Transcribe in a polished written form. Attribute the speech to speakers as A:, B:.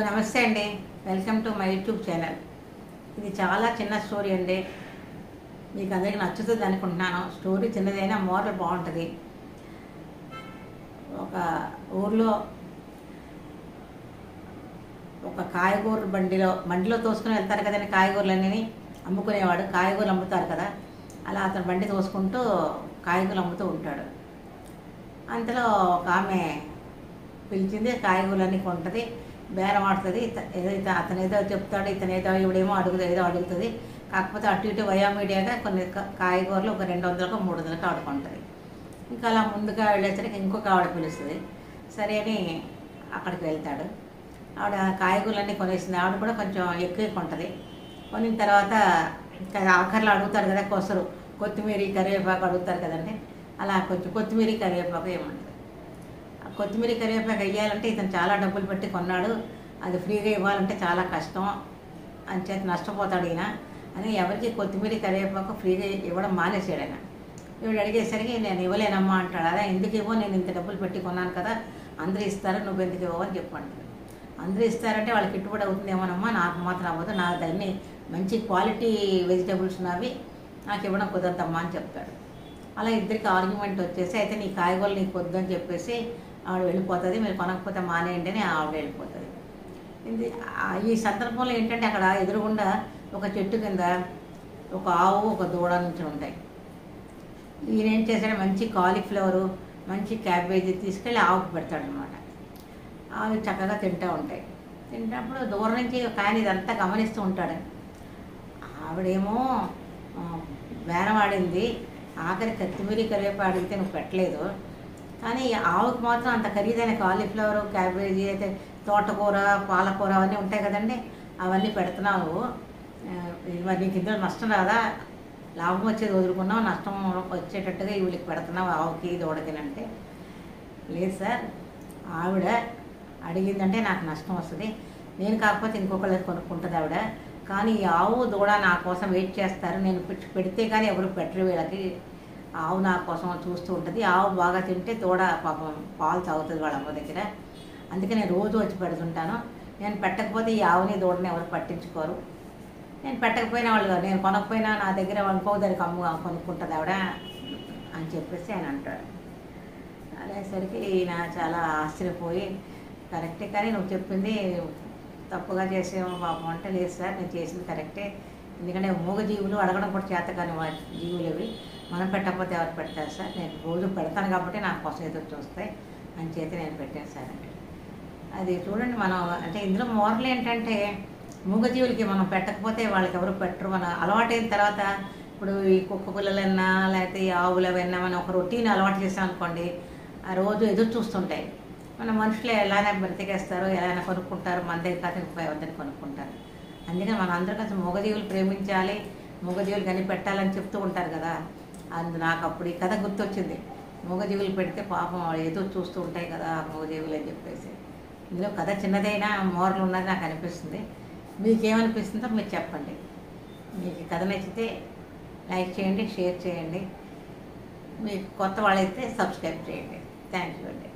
A: నమస్తే అండి. Welcome to my YouTube channel. ఇది చాలా చిన్న స్టోరీ అండి. మీకు అందరికీ నచ్చుతుంది అనుకుంటున్నాను. స్టోరీ చిన్నదైనా మోరల్ బాగుంటుంది. ఒక ఊర్లో ఒక కాయగూరల బండిలో తోసుకుని వెళ్తారు కదండి. కాయగూరలన్నీ అమ్ముకునేవాడు. కాయగూరలు అమ్ముతారు కదా, అలా అతను బండి తోసుకుంటూ కాయగూరలు అమ్ముతూ ఉంటాడు. అంతలో ఒక ఆమె పిలిచింది, కాయగూరలన్నీ కొంటుంది, బేరం ఆడుతుంది. అతను ఏదో చెప్తాడు, ఇతను ఇవిడేమో ఏదో అడుగుతుంది. కాకపోతే అటు ఇటు వయోమీడియాగా కొన్ని కాయగూరలు ఒక 200కు 300కు ఆడుకుంటుంది. ఇంకా అలా ముందుగా వెళ్ళేసరికి ఇంకొక ఆవిడ పిలుస్తుంది. సరే అని అక్కడికి వెళ్తాడు. ఆవిడ కాయగూరలన్నీ కొనేసింది. ఆవిడ కూడా కొంచెం ఎక్కువ కొంటుంది. కొనిన తర్వాత ఆఖరిలో అడుగుతాడు కదా, కొసరు కొత్తిమీర కరివేపాకు అడుగుతారు కదండి. అలా కొంచెం కొత్తిమీర కరివేపాకు ఏమంటుంది. కొత్తిమీర కరివేపాకు వేయాలంటే ఇతను చాలా డబ్బులు పెట్టి కొన్నాడు, అది ఫ్రీగా ఇవ్వాలంటే చాలా కష్టం అని చేతి నష్టపోతాడు ఈయన అని ఎవరికి కొత్తిమీర కరివేపాకు ఫ్రీగా ఇవ్వడం మానేసాడు ఆయన. ఇవిడు అడిగేసరికి నేను ఇవ్వలేనమ్మా అంటాడు. అదే ఎందుకు ఇవ్వో, నేను ఇంత డబ్బులు పెట్టి కొన్నాను కదా, అందరూ ఇస్తారు, నువ్వు ఎందుకు ఇవ్వవు అని చెప్పంటాడు. అందరూ ఇస్తారంటే వాళ్ళకి ఇట్టుబడి అవుతుందేమోనమ్మా, నాకు మాత్రం అవ్వదు, నా దాన్ని మంచి క్వాలిటీ వెజిటేబుల్స్ ఉన్నవి నాకు ఇవ్వడం కుదరదమ్మా అని చెప్తాడు. అలా ఇద్దరికి ఆర్గ్యుమెంట్ వచ్చేసి, అయితే నీ కాయగూరలు నీకు వద్దు అని చెప్పేసి ఆవిడ వెళ్ళిపోతుంది. మీరు కొనకపోతే మానేయండి అని ఆవిడ వెళ్ళిపోతుంది. ఈ సందర్భంలో ఏంటంటే అక్కడ ఎదురుగుండా ఒక చెట్టు కింద ఒక ఆవు ఒక దూడ నుంచి ఉంటాయి. ఈయన ఏం చేశాడు, మంచి కాలీఫ్లవరు మంచి క్యాబేజీ తీసుకెళ్ళి ఆవుకు పెడతాడనమాట. ఆవు చక్కగా తింటూ ఉంటాయి. తింటున్నప్పుడు దూరం నుంచి ఒక ఆయన ఇదంతా గమనిస్తూ ఉంటాడు. ఆవిడేమో బేరం ఆడింది, ఆఖరి కొత్తిమీర కరివేపాకు అడిగితే నువ్వు పెట్టలేదు, కానీ ఆవుకి మాత్రం అంత ఖరీదైన కాలీఫ్లవర్ క్యాబేజీ అయితే తోటకూర పాలకూర అవన్నీ ఉంటాయి కదండి, అవన్నీ పెడుతున్నావు, మరి నీకు ఇందులో నష్టం రాదా, లాభం వచ్చేది వదులుకున్నావు, నష్టం వచ్చేటట్టుగా వీళ్ళకి పెడుతున్నావు ఆవుకి దూడకి అంటే, లేదు సార్, ఆవిడ అడిగిందంటే నాకు నష్టం వస్తుంది, నేను కాకపోతే ఇంకొకళ్ళకి కొనుక్కుంటుంది ఆవిడ, కానీ ఈ ఆవు దూడ నా కోసం వెయిట్ చేస్తారు, నేను పెడితే కానీ ఎవరు పెట్టరు వీళ్ళకి, ఆవు నా కోసం చూస్తూ ఉంటుంది, ఆవు బాగా తింటే దూడ పాపం పాలు తాగుతుంది వాళ్ళ అమ్మ దగ్గర, అందుకే నేను రోజు వచ్చి పెడుతుంటాను, నేను పెట్టకపోతే ఈ ఆవుని దూడని ఎవరు పట్టించుకోరు, నేను పెట్టకపోయినా వాళ్ళు, నేను కొనకపోయినా నా దగ్గర ఇంకో దగ్గరికి కొనుక్కుంటుంది ఆవిడ అని చెప్పేసి ఆయన అంటాడు. అనేసరికి ఈయన చాలా ఆశ్చర్యపోయి, కరెక్టే కానీ నువ్వు చెప్పింది తప్పుగా చేసేమో పాపం అంటే, లేదు సార్ నేను చేసింది కరెక్టే, ఎందుకంటే మూగజీవులు అడగడం కూడా చేత కాని జీవులు ఇవి, మనం పెట్టకపోతే ఎవరు పెడతారు సార్, నేను రోజు పెడతాను కాబట్టి నా కోసం ఎదురు చూస్తాయి అని చేతి నేను పెట్టాను సార్ అంటే. అది చూడండి, మనం అంటే ఇందులో మోరల్ ఏంటంటే, మూగజీవులకి మనం పెట్టకపోతే వాళ్ళకి ఎవరు పెట్టరు, మన అలవాటైన తర్వాత ఇప్పుడు ఈ కుక్క పిల్లలన్నా లేకపోతే ఈ ఆవులవన్నా మనం ఒక రొటీన్ అలవాటు చేసాం అనుకోండి, ఆ రోజు ఎదురు చూస్తుంటాయి, మన మనుషులు ఎలానే బ్రతికేస్తారో ఎలాగైనా కొనుక్కుంటారు, మన దగ్గర కాదు ఇంకో ఎవరిని కొనుక్కుంటారు. అందుకని మన అందరూ కలిసి మూగజీవులు ప్రేమించాలి, మూగజీవులు కని పెట్టాలని చెప్తూ ఉంటారు కదా, నాకు అప్పుడు ఈ కథ గుర్తొచ్చింది, మూగజీవులు పెడితే పాపం ఎదురు చూస్తూ ఉంటాయి కదా మూగజీవులు అని చెప్పేసి. ఇందులో కథ చిన్నదైనా మోరల్ ఉన్నది నాకు అనిపిస్తుంది. మీకేమనిపిస్తుందో మీరు చెప్పండి. మీకు కథ నచ్చితే లైక్ చేయండి, షేర్ చేయండి, మీకు కొత్త వాళ్ళైతే సబ్స్క్రైబ్ చేయండి. థ్యాంక్ యూ అండి.